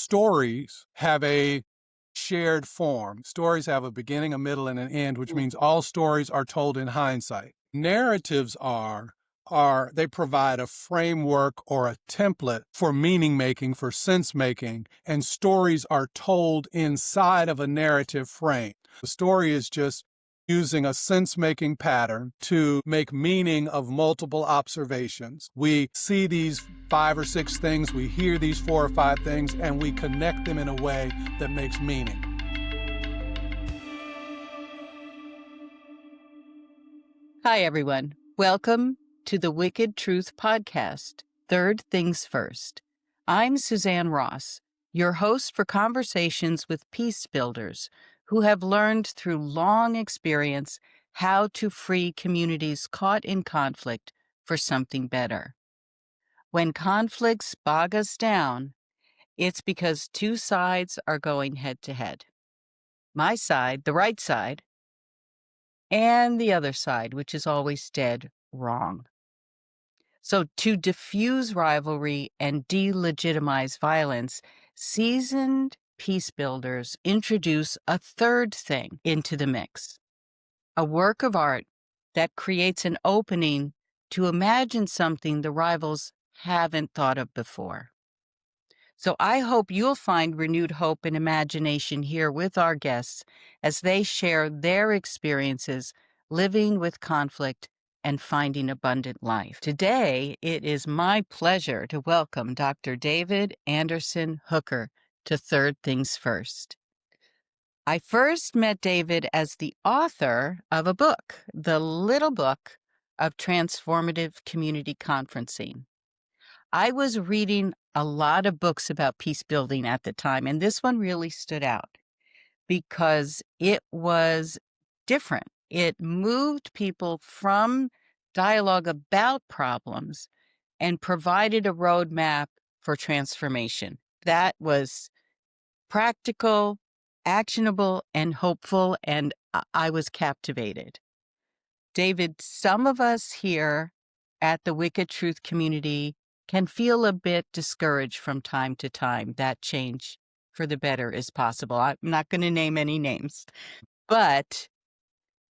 stories have a shared form. Stories have a beginning, a middle, and an end, which means all stories are told in hindsight. Narratives are they provide a framework or a template for meaning making, for sense making, and stories are told inside of a narrative frame. The story is just using a sense-making pattern to make meaning of multiple observations. We see these 5 or 6 things, we hear these 4 or 5 things, and we connect them in a way that makes meaning. Hi, everyone. Welcome to the Wicked Truth Podcast, Third Things First. I'm Suzanne Ross, your host for conversations with peacebuilders who have learned through long experience how to free communities caught in conflict for something better. When conflicts bog us down, it's because two sides are going head to head. My side, the right side, and the other side, which is always dead wrong. So, to diffuse rivalry and delegitimize violence, seasoned peacebuilders introduce a third thing into the mix, a work of art that creates an opening to imagine something the rivals haven't thought of before. So I hope you'll find renewed hope and imagination here with our guests as they share their experiences living with conflict and finding abundant life. Today, it is my pleasure to welcome Dr. David Anderson Hooker to Third Things First. I first met David as the author of a book, The Little Book of Transformative Community Conferencing. I was reading a lot of books about peace building at the time, and this one really stood out because it was different. It moved people from dialogue about problems and provided a roadmap for transformation. That was practical, actionable, and hopeful, and I was captivated. David, some of us here at the Wicked Truth community can feel a bit discouraged from time to time. That change for the better is possible. I'm not going to name any names, but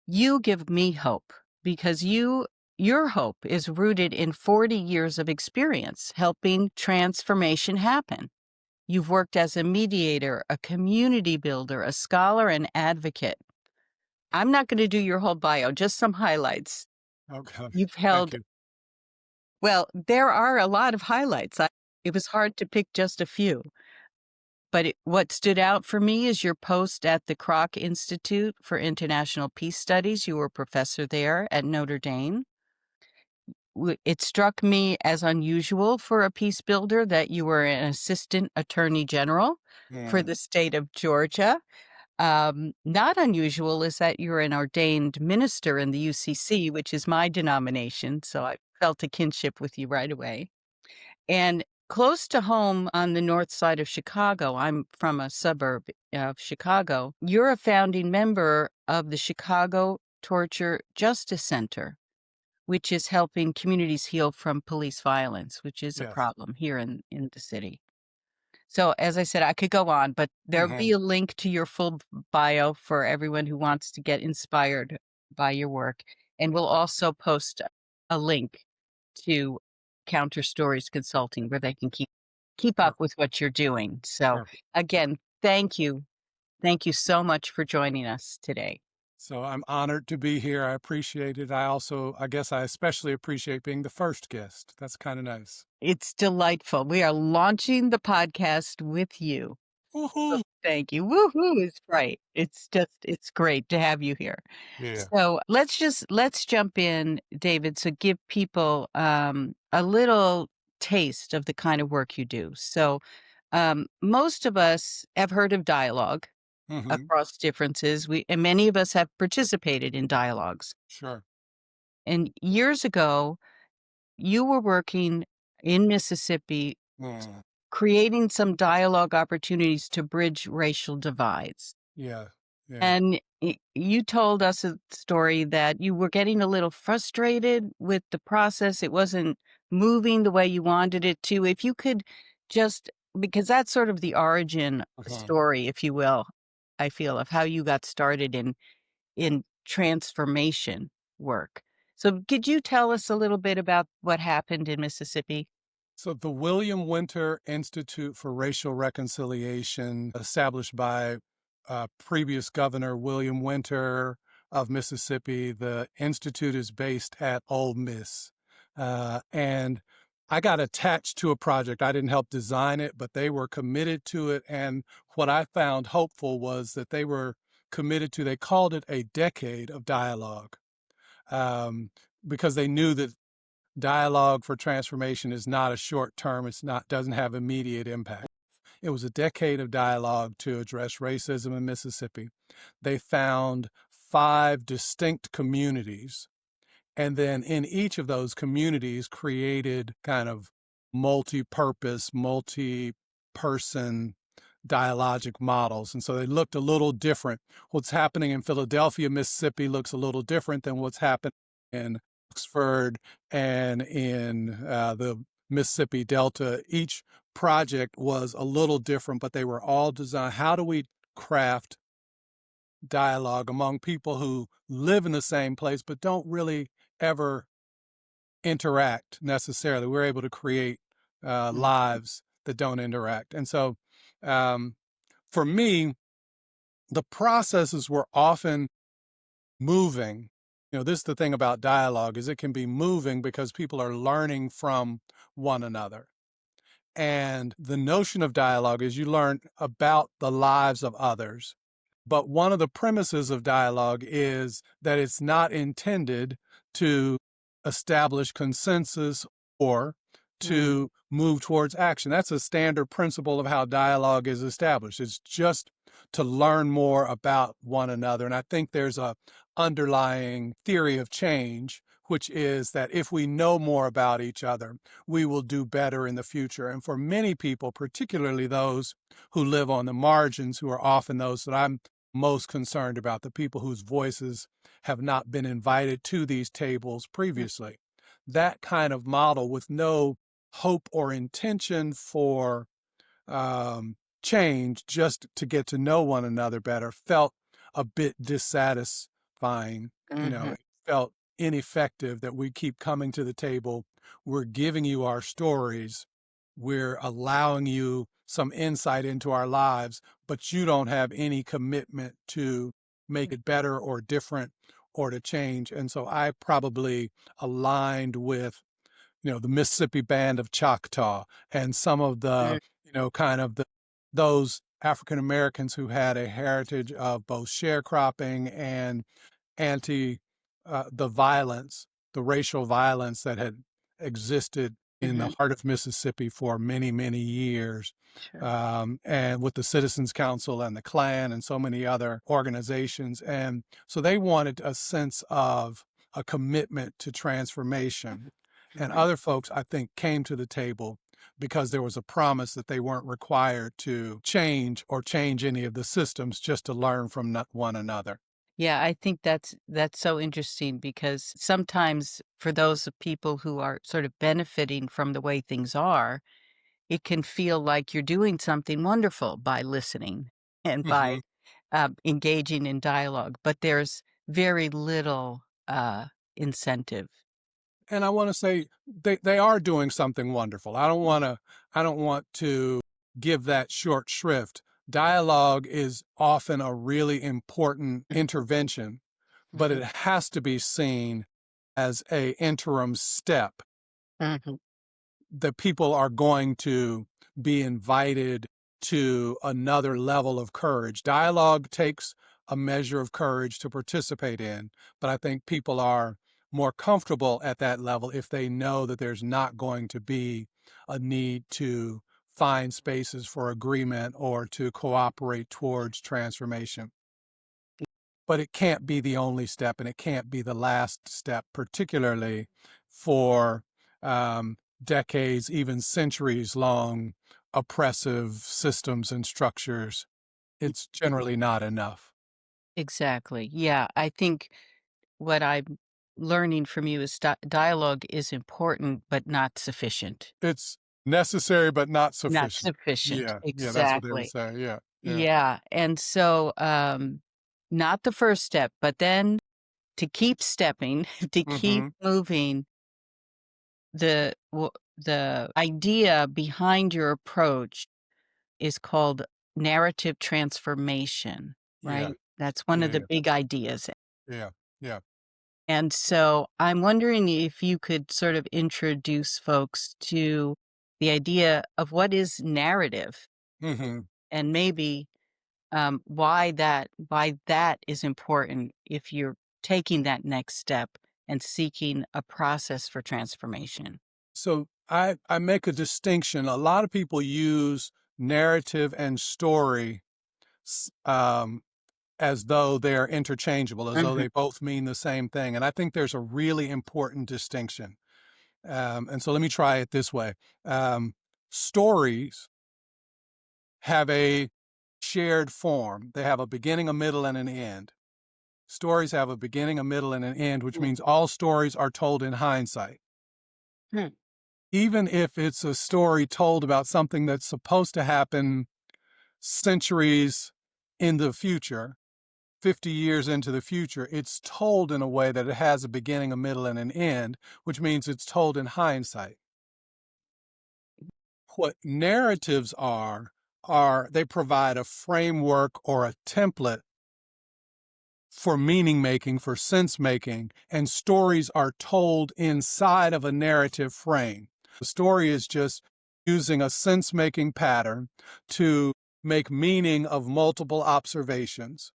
you give me hope because your hope is rooted in 40 years of experience helping transformation happen. You've worked as a mediator, a community builder, a scholar, and advocate. I'm not going to do your whole bio, just some highlights. Okay. You've Thank held, you. well, there are a lot of highlights. It was hard to pick just a few. But what stood out for me is your post at the Kroc Institute for International Peace Studies. You were a professor there at Notre Dame. It struck me as unusual for a peace builder that you were an assistant attorney general for the state of Georgia. Not unusual is that you're an ordained minister in the UCC, which is my denomination. So I felt a kinship with you right away. And close to home on the north side of Chicago, I'm from a suburb of Chicago. You're a founding member of the Chicago Torture Justice Center, which is helping communities heal from police violence, which is a Yes. problem here in the city. So, as I said, I could go on, but there'll be a link to your full bio for everyone who wants to get inspired by your work. And we'll also post a link to Counter Stories Consulting where they can keep up with what you're doing. So, Sure. again, thank you. Thank you so much for joining us today. So I'm honored to be here. I appreciate it. I guess I especially appreciate being the first guest. That's kind of nice. It's delightful. We are launching the podcast with you. Woohoo! Thank you. Woohoo is right. It's great to have you here. Yeah. So let's jump in, David. So give people a little taste of the kind of work you do. So most of us have heard of dialogue across differences. And many of us have participated in dialogues. Sure. And years ago, you were working in Mississippi, creating some dialogue opportunities to bridge racial divides. Yeah. Yeah. And you told us a story that you were getting a little frustrated with the process. It wasn't moving the way you wanted it to. If you could just because that's sort of the origin Uh-huh. story, if you will, I feel, of how you got started in transformation work. So could you tell us a little bit about what happened in Mississippi? So, the William Winter Institute for Racial Reconciliation, established by previous Governor William Winter of Mississippi, the institute is based at Ole Miss. And I got attached to a project. I didn't help design it, but they were committed to it. And what I found hopeful was that they were committed to, they called it a decade of dialogue, um, because they knew that dialogue for transformation is not a short term, it's not, doesn't have immediate impact. It was a decade of dialogue to address racism in Mississippi. They found 5 distinct communities, and then in each of those communities created kind of multi-purpose, multi-person dialogic models. And so they looked a little different. What's happening in Philadelphia, Mississippi looks a little different than what's happening in Oxford and in the Mississippi Delta. Each project was a little different, but they were all designed. How do we craft dialogue among people who live in the same place but don't really ever interact necessarily? We're able to create Mm, lives that don't interact. And so um, for me, the processes were often moving. This is the thing about dialogue, is it can be moving because people are learning from one another. And the notion of dialogue is you learn about the lives of others. But one of the premises of dialogue is that it's not intended to establish consensus or mm, to move towards action. That's a standard principle of how dialogue is established. It's just to learn more about one another. And I think there's a underlying theory of change, which is that if we know more about each other, we will do better in the future. And for many people, particularly those who live on the margins, who are often those that I'm most concerned about, the people whose voices have not been invited to these tables mm, previously. That kind of model with no hope or intention for change, just to get to know one another better, felt a bit dissatisfying. mhm, It felt ineffective that we keep coming to the table. We're giving you our stories. We're allowing you some insight into our lives, but you don't have any commitment to make it better or different or to change. And so I probably aligned with the Mississippi Band of Choctaw and some of mm, the, kind of those African Americans who had a heritage of both sharecropping and anti the violence, the racial violence that had existed in the mhm, heart of Mississippi for many, many years. sure. And with the Citizens Council and the Klan and so many other organizations. And so they wanted a sense of a commitment to transformation. And Right. other folks, I think, came to the table because there was a promise that they weren't required to change or change any of the systems, just to learn from one another. Yeah, I think that's so interesting because sometimes for those of people who are sort of benefiting from the way things are, it can feel like you're doing something wonderful by listening and by Mhm. engaging in dialogue, but there's very little incentive. And I want to say they are doing something wonderful. I don't want to give that short shrift. Dialogue is often a really important intervention, but Mhm, it has to be seen as a interim step mhm, that people are going to be invited to another level of courage. Dialogue takes a measure of courage to participate in, but I think people are more comfortable at that level if they know that there's not going to be a need to find spaces for agreement or to cooperate towards transformation. But it can't be the only step and it can't be the last step, particularly for decades, even centuries long oppressive systems and structures. It's generally not enough. exactly. Yeah, I think what I'm learning from you is dialogue is important, but not sufficient. It's Necessary but not not sufficient. sufficient. Yeah, yeah, that's what they would Exactly. say. Yeah, yeah. Yeah. And so, not the first step, but then to keep stepping, to keep Mhm. moving, the idea behind your approach is called narrative transformation, Yeah, right? That's one of yeah, the yeah, big ideas. yeah, yeah. And so I'm wondering if you could sort of introduce folks to the idea of what is narrative Mhm. and maybe why that is important if you're taking that next step and seeking a process for transformation. So I make a distinction. A lot of people use narrative and story s as though they're interchangeable, as though Mhm. they both mean the same thing, and I think there's a really important distinction. And so let me try it this way. Stories have a shared form. They have a beginning, a middle, and an end. Stories have a beginning, a middle, and an end, which Mm. means all stories are told in hindsight. Hmm. Even if it's a story told about something that's supposed to happen centuries in the future, 50 years into the future, it's told in a way that it has a beginning, a middle, and an end, which means it's told in hindsight. What narratives are they provide a framework or a template for meaning making, for sense making, and stories are told inside of a narrative frame. The story is just using a sense making pattern to make meaning of multiple observations.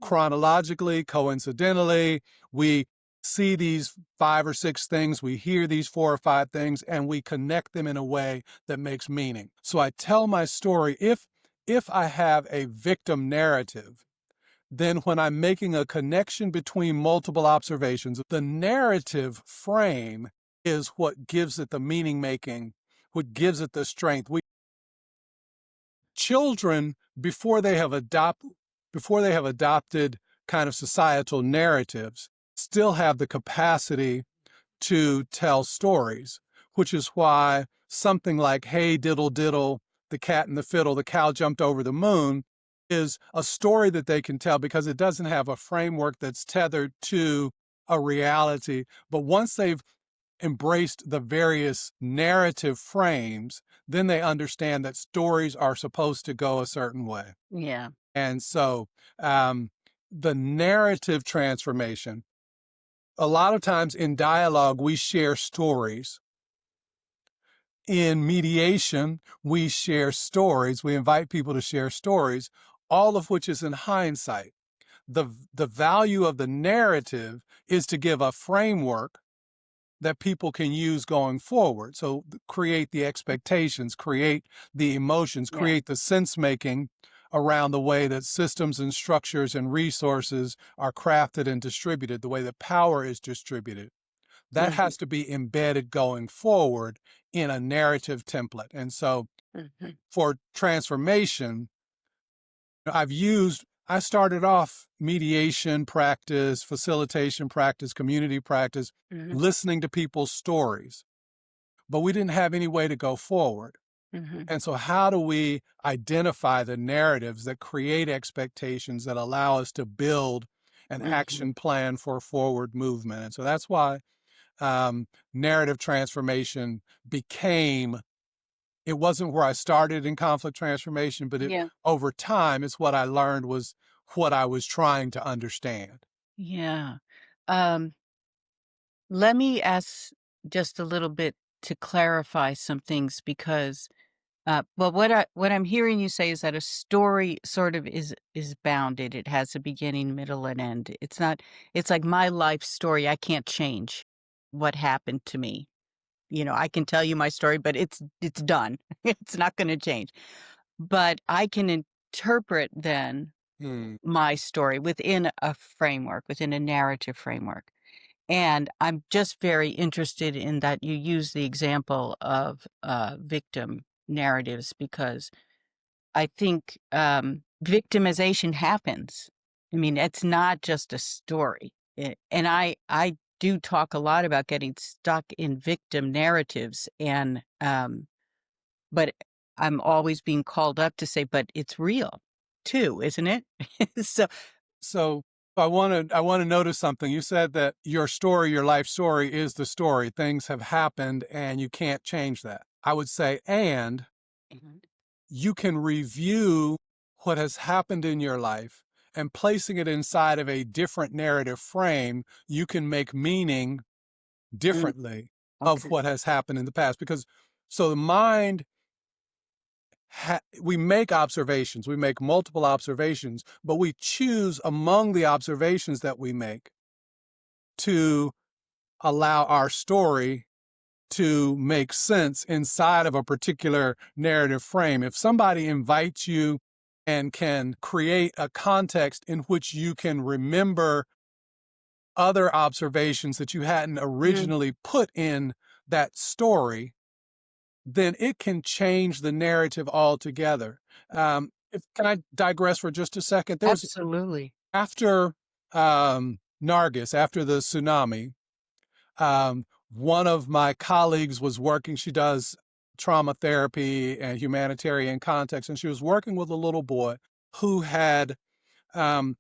Chronologically, coincidentally, we see these five or six things, we hear these four or five things, and we connect them in a way that makes meaning. So I tell my story. If I have a victim narrative, then when I'm making a connection between multiple observations, the narrative frame is what gives it the meaning making, what gives it the strength. We children before they have adopted kind of societal narratives still have the capacity to tell stories, which is why something like "Hey diddle diddle, the cat and the fiddle, the cow jumped over the moon" is a story that they can tell because it doesn't have a framework that's tethered to a reality. But once they've embraced the various narrative frames, then they understand that stories are supposed to go a certain way. Yeah. And so um, the narrative transformation, a lot of times in dialogue, we share stories. In mediation, we share stories. We invite people to share stories, all of which is in hindsight. The value of the narrative is to give a framework that people can use going forward. So create the expectations, create the emotions, Yeah. create the sense making around the way that systems and structures and resources are crafted and distributed, the way that power is distributed. That Mhm. has to be embedded going forward in a narrative template. And so Mhm. for transformation, I started off mediation practice, facilitation practice, community practice, Mhm. listening to people's stories, but we didn't have any way to go forward. Mhm. And so, how do we identify the narratives that create expectations that allow us to build an Mhm. action plan for forward movement? And so that's why narrative transformation became it wasn't where I started in conflict transformation, but Yeah. over time, it's what I learned was what I was trying to understand. Yeah. Um, Let me ask just a little bit to clarify some things because well what I'm hearing you say is that a story sort of is bounded. It has a beginning, middle, and end. It's like my life story. I can't change what happened to me. I can tell you my story, but it's done. It's not going to change. But I can interpret then Hmm. my story within a framework, within a narrative framework. And I'm just very interested in that you use the example of victim narratives because I think victimization happens. I mean, it's not just a story. And I do talk a lot about getting stuck in victim narratives and but I'm always being called up to say, but it's real too, isn't it? So, So I want to notice something. You said that your story, your life story is the story. Things have happened and you can't change that. I would say, and Mhm. you can review what has happened in your life and placing it inside of a different narrative frame, you can make meaning Mm, differently of okay. what has happened in the past. Because so the mind, we make observations, we make multiple observations, but we choose among the observations that we make to allow our story to make sense inside of a particular narrative frame. If somebody invites you and can create a context in which you can remember other observations that you hadn't Mm, originally put in that story, then it can change the narrative altogether. Can I digress for just a second? There was absolutely. after Nargis, after the tsunami, um, one of my colleagues was working. She does trauma therapy and humanitarian context, and she was working with a little boy who had, um,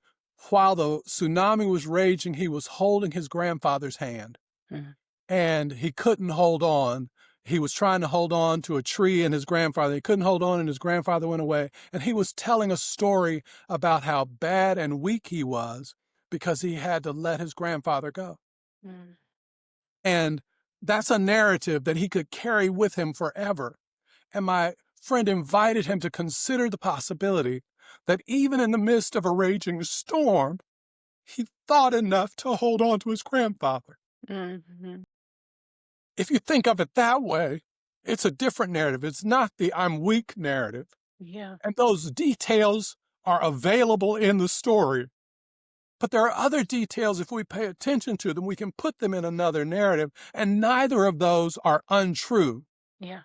while the tsunami was raging, he was holding his grandfather's hand Mm, and he couldn't hold on. He was trying to hold on to a tree and his grandfather. He couldn't hold on and his grandfather went away. And he was telling a story about how bad and weak he was because he had to let his grandfather go. mm, And that's a narrative that he could carry with him forever. And my friend invited him to consider the possibility that even in the midst of a raging storm, he thought enough to hold on to his grandfather. mhm. If you think of it that way, it's a different narrative. It's not the I'm weak narrative. Yeah, And those details are available in the story. But there are other details, if we pay attention to them, we can put them in another narrative, and neither of those are untrue. yeah.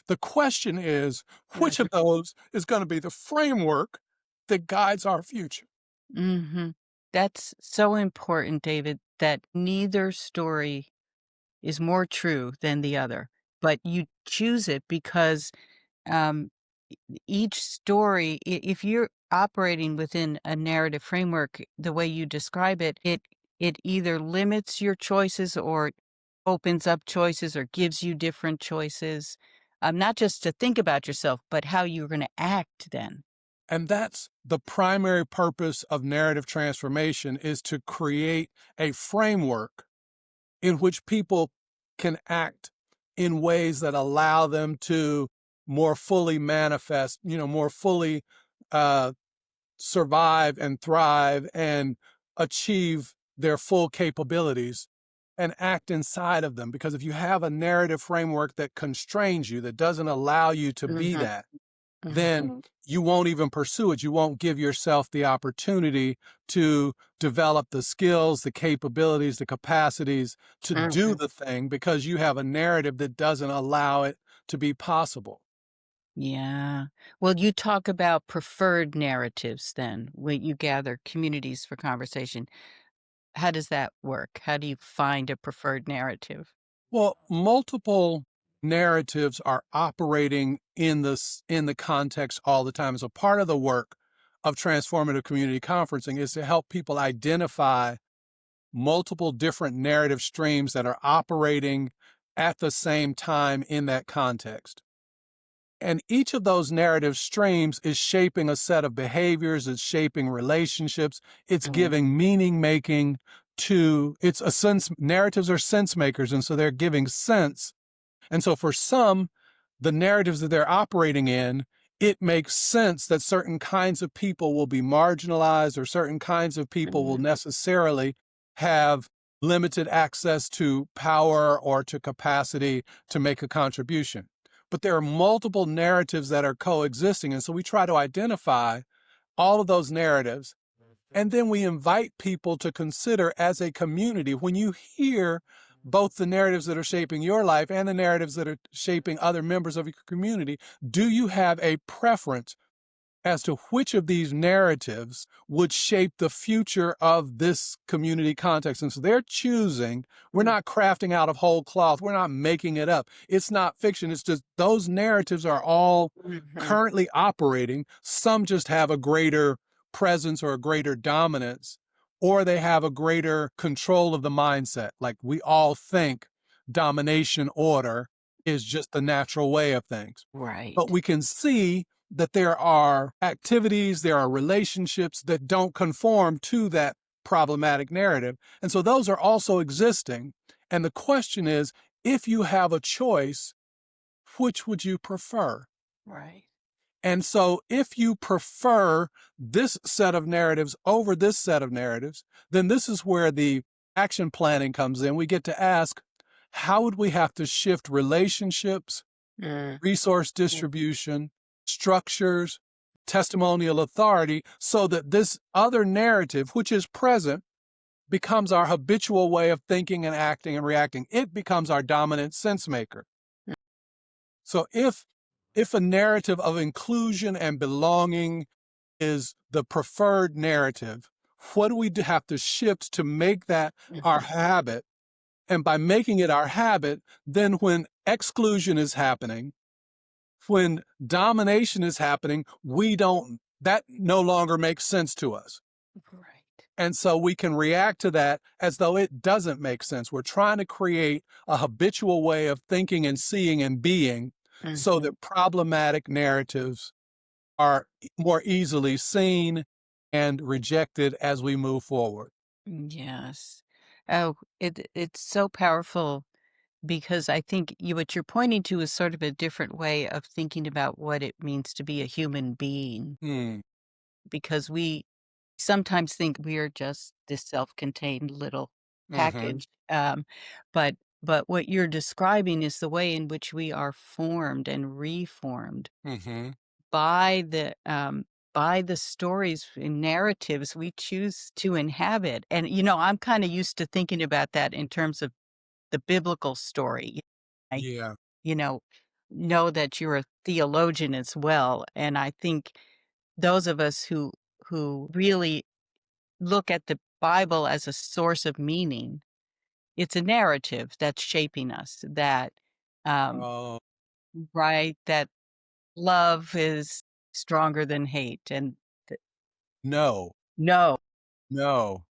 The question is, which Mhm. of those is going to be the framework that guides our future? Mhm. That's so important, David, that neither story is more true than the other, but you choose it because um, each story, if you're operating within a narrative framework, the way you describe it, it either limits your choices or opens up choices or gives you different choices, not just to think about yourself, but how you're going to act then. And that's the primary purpose of narrative transformation, is to create a framework in which people can act in ways that allow them to more fully manifest, more fully uh, survive and thrive and achieve their full capabilities and act inside of them. Because if you have a narrative framework that constrains you, that doesn't allow you to be Mhm, that, then mhm, you won't even pursue it. You won't give yourself the opportunity to develop the skills, the capabilities, the capacities to do mhm. the thing because you have a narrative that doesn't allow it to be possible. Yeah. Well, you talk about preferred narratives then when you gather communities for conversation. How does that work? How do you find a preferred narrative? Well, multiple narratives are operating in the context all the time. So part of the work of transformative community conferencing is to help people identify multiple different narrative streams that are operating at the same time in that context. And each of those narrative streams is shaping a set of behaviors, it's shaping relationships, it's Mhm, giving meaning making to, it's a sense, narratives are sense makers. And so they're giving sense. And so for some, the narratives that they're operating in, it makes sense that certain kinds of people will be marginalized or certain kinds of people will mhm, necessarily have limited access to power or to capacity to make a contribution. But there are multiple narratives that are coexisting. And so we try to identify all of those narratives. And then we invite people to consider as a community, when you hear both the narratives that are shaping your life and the narratives that are shaping other members of your community, do you have a preference as to which of these narratives would shape the future of this community context. And so they're choosing. We're not crafting out of whole cloth. We're not making it up. It's not fiction. It's just those narratives are all Mhm. currently operating. Some just have a greater presence or a greater dominance, or they have a greater control of the mindset. Like we all think domination order is just the natural way of things. But Right. we can see that there are activities, there are relationships that don't conform to that problematic narrative. And so those are also existing. And the question is, if you have a choice, which would you prefer? Right. And so if you prefer this set of narratives over this set of narratives, then this is where the action planning comes in. We get to ask, how would we have to shift relationships, Mm. resource distribution, structures, testimonial authority, so that this other narrative, which is present, becomes our habitual way of thinking and acting and reacting. It becomes our dominant sense maker. So if a narrative of inclusion and belonging is the preferred narrative, what do we have to shift to make that our Mhm. habit? And by making it our habit, then when exclusion is happening, when domination is happening, that no longer makes sense to us. Right. And so we can react to that as though it doesn't make sense. We're trying to create a habitual way of thinking and seeing and being so Mhm. that problematic narratives are more easily seen and rejected as we move forward. Yes. Oh, it's so powerful because I think what you're pointing to is sort of a different way of thinking about what it means to be a human being, Hmm. because we sometimes think we are just this self-contained little Mm-hmm. package. But what you're describing is the way in which we are formed and reformed Mm-hmm. by the stories and narratives we choose to inhabit. And I'm kind of used to thinking about that in terms of the biblical story. I, Yeah. you know that you're a theologian as well, and I think those of us who really look at the Bible as a source of meaning, it's a narrative that's shaping us, that um, Oh, right, that love is stronger than hate, and no, no. no.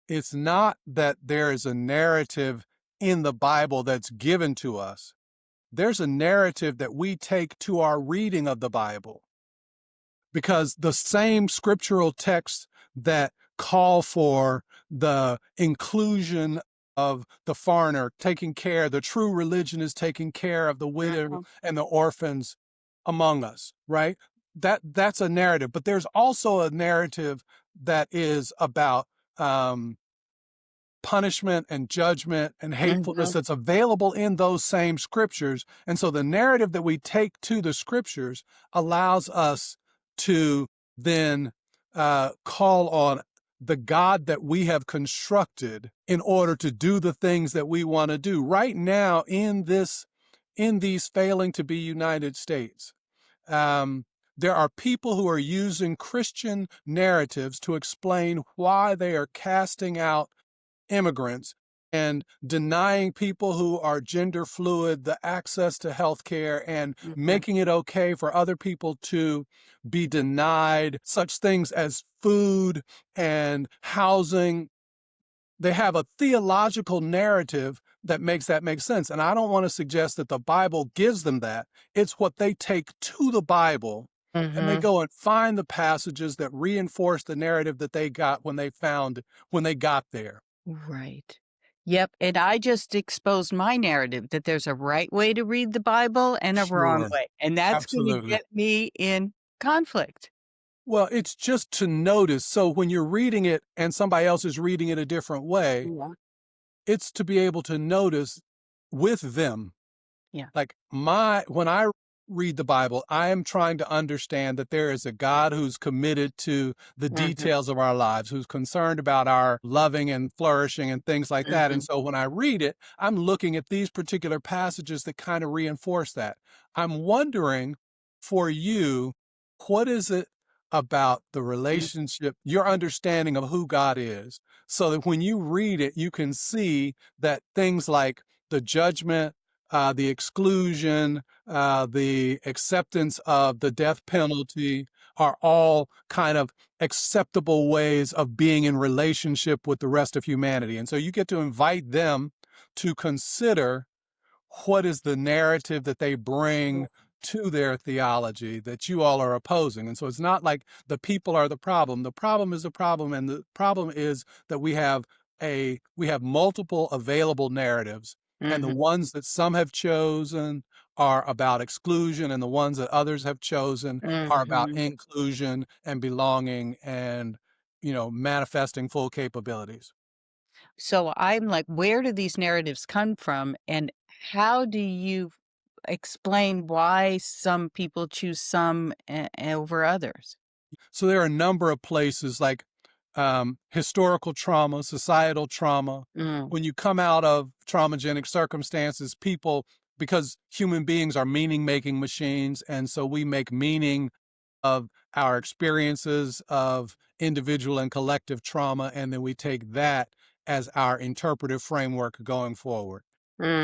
It's not that there is a narrative in the Bible that's given to us. There's a narrative that we take to our reading of the Bible, because the same scriptural texts that call for the inclusion of the foreigner, taking care, the true religion is taking care of the widow Mhm, and the orphans among us, right? That's a narrative, but there's also a narrative that is about um, punishment and judgment and hatefulness mhm, that's available in those same scriptures. And so the narrative that we take to the scriptures allows us to then call on the God that we have constructed in order to do the things that we want to do. Right now, in these failing to be United States, um, there are people who are using Christian narratives to explain why they are casting out immigrants and denying people who are gender fluid the access to health care, and mhm, making it okay for other people to be denied such things as food and housing. They have a theological narrative that makes that make sense. And I don't want to suggest that the Bible gives them that. It's what they take to the Bible, and they mhm. go and find the passages that reinforce the narrative that they got when they got there. Right. Yep, and I just exposed my narrative that there's a right way to read the Bible and a wrong Sure. way, and that's gonna Absolutely. get me in conflict. Well, it's just to notice. So when you're reading it and somebody else is reading it a different way, Yeah. it's to be able to notice with them. Yeah. Like when I read the Bible, I am trying to understand that there is a God who's committed to the Mhm, details of our lives, who's concerned about our loving and flourishing and things like that. And mhm. so when I read it, I'm looking at these particular passages that kind of reinforce that. I'm wondering, for you, what is it about the relationship, your understanding of who God is, so that when you read it, you can see that things like the judgment, the exclusion, the acceptance of the death penalty are all kind of acceptable ways of being in relationship with the rest of humanity. And so you get to invite them to consider what is the narrative that they bring to their theology that you all are opposing. And so it's not like the people are the problem. The problem is the problem, and the problem is that we have multiple available narratives, and the Mm-hmm. ones that some have chosen are about exclusion, and the ones that others have chosen are about Mm-hmm. inclusion and belonging and manifesting full capabilities. So I'm like, where do these narratives come from? And how do you explain why some people choose some over others? So there are a number of places like historical trauma, societal trauma. Mm, When you come out of traumagenic circumstances, people, because human beings are meaning making machines, and so we make meaning of our experiences of individual and collective trauma, and then we take that as our interpretive framework going forward. mm,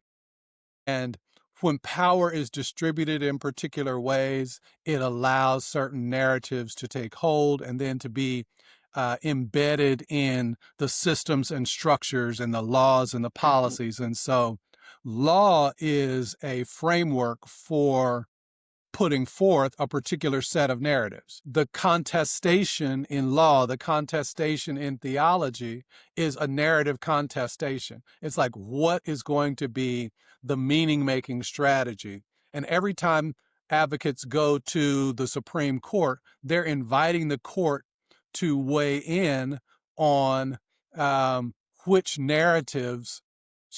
And when power is distributed in particular ways, it allows certain narratives to take hold and then to be embedded in the systems and structures and the laws and the mhm, policies. And so, law is a framework for putting forth a particular set of narratives. The contestation in law, the contestation in theology is a narrative contestation. It's like, what is going to be the meaning making strategy? And every time advocates go to the Supreme Court, they're inviting the court to weigh in on which narratives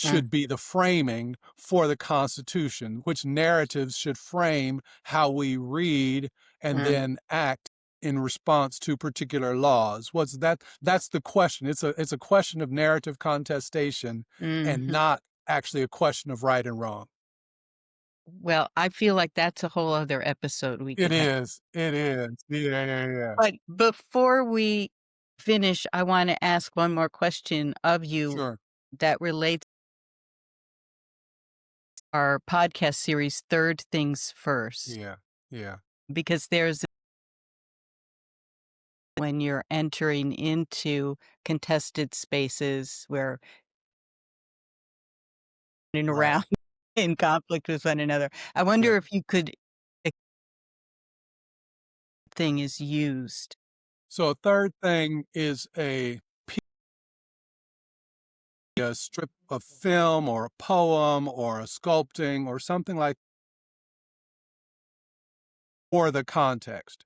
mm, should be the framing for the Constitution, which narratives should frame how we read and mm, then act in response to particular laws. What's that? That's the question. It's a question of narrative contestation and mhm. not actually a question of right and wrong. Well, I feel like that's a whole other episode we It could have. is. It is. Yeah, yeah, yeah. But before we finish, I want to ask one more question of you Sure. that relates to our podcast series, Third Things First, Yeah. Yeah. because there's when you're entering into contested spaces where in Right. around in conflict with one another. I Yeah. wonder if you could thing is used. So a third thing is a strip of film or a poem or a sculpting or something like for the context.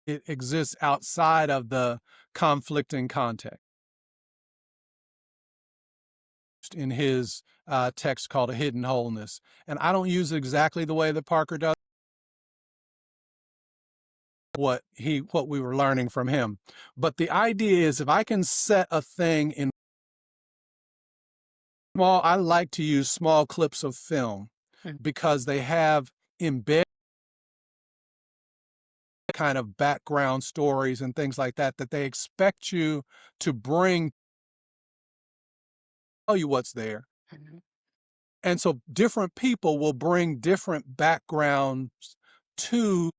It exists outside of the conflicting context. In his text called A Hidden Wholeness. And I don't use it exactly the way that Parker does what we were learning from him. But the idea is if I can set a thing in small, I like to use small clips of film Mm, because they have embedded kind of background stories and things like that that they expect you to bring tell you what's there. mhm. And so different people will bring different backgrounds to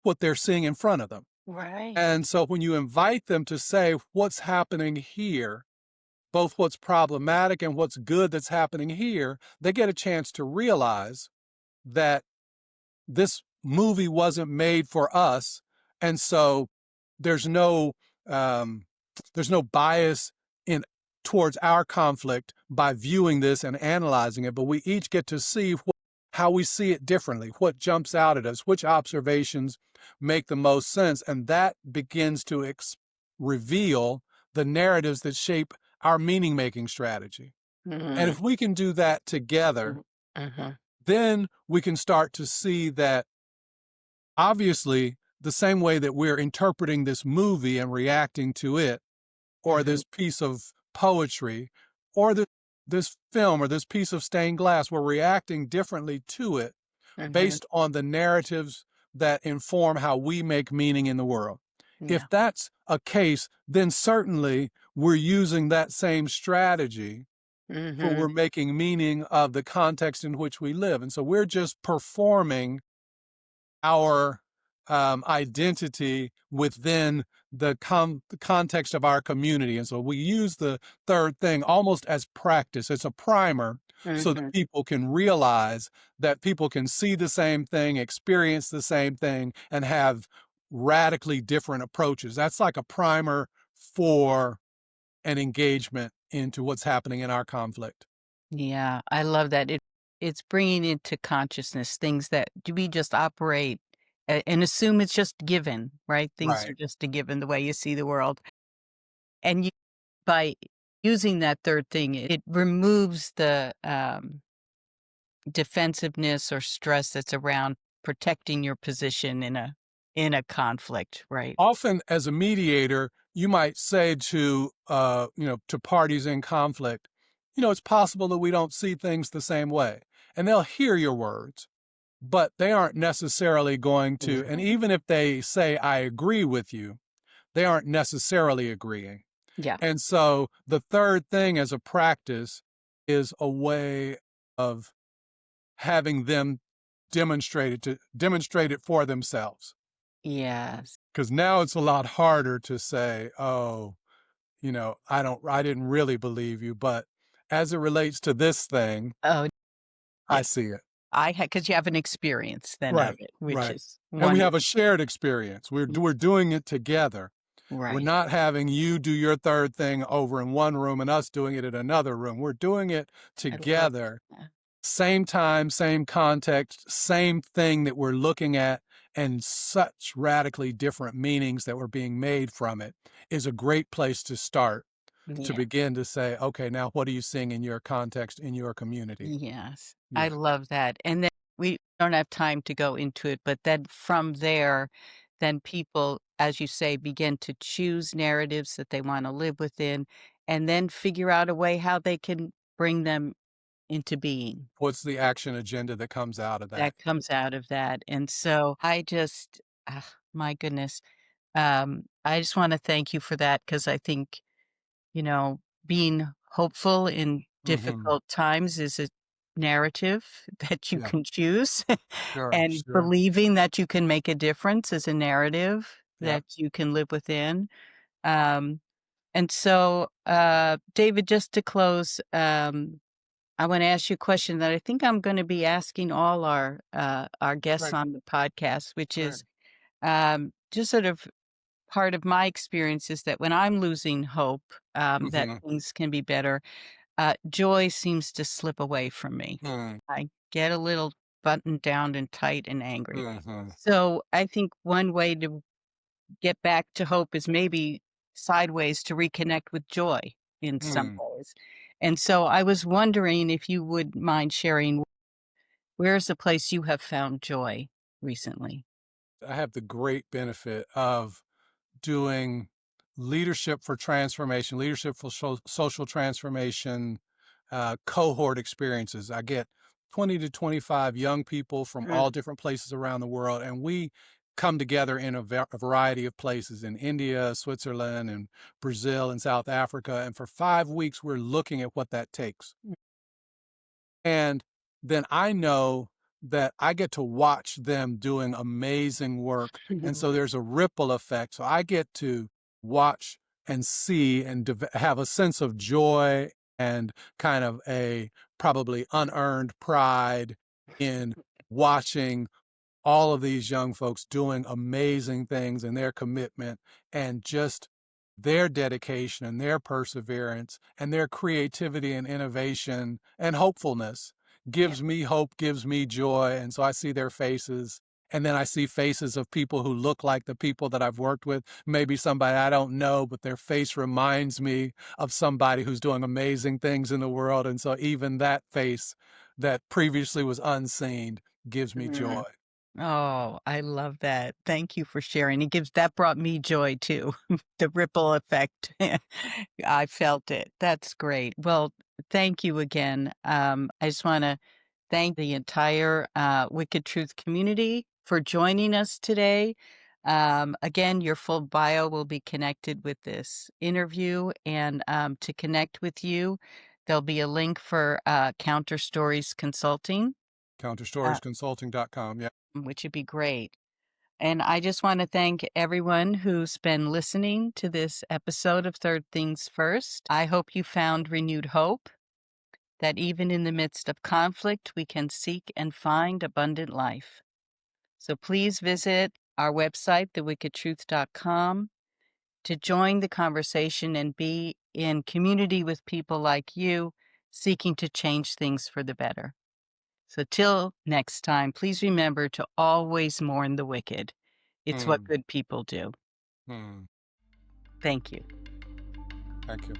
what they're seeing in front of them. Right. And so when you invite them to say what's happening here, both what's problematic and what's good that's happening here, they get a chance to realize that this movie wasn't made for us. And so there's no um, there's no bias in towards our conflict by viewing this and analyzing it, but we each get to see how we see it differently, what jumps out at us, which observations make the most sense, and that begins to reveal the narratives that shape our meaning making strategy. And Mhm, if we can do that together, mhm, mhm, then we can start to see that obviously the same way that we're interpreting this movie and reacting to it, or mhm, this piece of poetry, or this film, or this piece of stained glass, we're reacting differently to it mhm, based on the narratives that inform how we make meaning in the world. Yeah. If that's a case, then certainly we're using that same strategy when Mm-hmm. we're making meaning of the context in which we live. And so we're just performing our identity within the context of our community. And so we use the third thing almost as practice. It's a primer so that Mm-hmm. people can realize that people can see the same thing, experience the same thing, and have radically different approaches. That's like a primer for an engagement into what's happening in our conflict. Yeah, I love that. It's bringing into consciousness things that do we just operate and assume it's just given, right? Things are Right. just a given the way you see the world. And you, by using that third thing, it removes the defensiveness or stress that's around protecting your position in a conflict, right? Often as a mediator, you might say to to parties in conflict, it's possible that we don't see things the same way. And they'll hear your words, but they aren't necessarily going to, and Mhm. even if they say I agree with you, they aren't necessarily agreeing. Yeah. And so the third thing as a practice is a way of having them demonstrate it for themselves. Yes. Because now it's a lot harder to say, oh, I didn't really believe you. But as it relates to this thing, Oh, I yeah. see it. I had because you have an experience then of Right. it, which Right. is And we have a wonderful. shared experience. We're doing it together. We're Right. not having you do your third thing over in one room and us doing it in another room. We're doing it I love together. that. Same time, same context, same thing that we're looking at, and such radically different meanings that were being made from it is a great place to start to Yeah. begin to say, okay, now what are you seeing in your context, in your community? Yes. I Yeah. love that. And then we don't have time to go into it, but then from there, then people, as you say, begin to choose narratives that they want to live within and then figure out a way how they can bring them into being. What's the action agenda that comes out of that? That comes out of that. And so I just, my goodness, I just want to thank you for that because I think, you know, being hopeful in Hmm. difficult times is a narrative that you Yeah, can choose, sure, and sure. believing that you can make a difference is a narrative Yep. that you can live within. Um, and so, David, just to close, I want to ask you a question that I think I'm going to be asking all our guests Right, on the podcast, which right. is just sort of part of my experience is that when I'm losing hope that Hmm. things can be better, joy seems to slip away from me. Hmm. I get a little buttoned down and tight and angry. Hmm. So I think one way to get back to hope is maybe sideways to reconnect with joy in some Hmm. ways. And so I was wondering if you would mind sharing where's a place you have found joy recently? I have the great benefit of doing leadership for social transformation cohort experiences. I get 20 to 25 young people from Mm, all different places around the world, and we come together in a variety of places in India, Switzerland, and Brazil and South Africa. And for 5 weeks, we're looking at what that takes. And then I know that I get to watch them doing amazing work. And mm. so there's a ripple effect. So I get to watch and see and have a sense of joy and kind of a probably unearned pride in watching all of these young folks doing amazing things and their commitment and just their dedication and their perseverance and their creativity and innovation and hopefulness Yeah. gives me hope, gives me joy. And so I see their faces. And then I see faces of people who look like the people that I've worked with. Maybe somebody I don't know, but their face reminds me of somebody who's doing amazing things in the world. And so even that face that previously was unseen gives me joy. Mhm. Oh, I love that. Thank you for sharing. It gives that brought me joy too. The ripple effect. I felt it. That's great. Well, thank you again. I just want to thank the entire Wicked Truth community for joining us today. Again, your full bio will be connected with this interview, and to connect with you, there'll be a link for Counter Stories Consulting, counterstoriesconsulting.com. Yeah. which would be great. And I just want to thank everyone who's been listening to this episode of Third Things First. I hope you found renewed hope that even in the midst of conflict, we can seek and find abundant life. So please visit our website, thewickedtruth.com, to join the conversation and be in community with people like you seeking to change things for the better. So till next time, please remember to always mourn the wicked. It's what good people do. Hmm. Thank you. Thank you.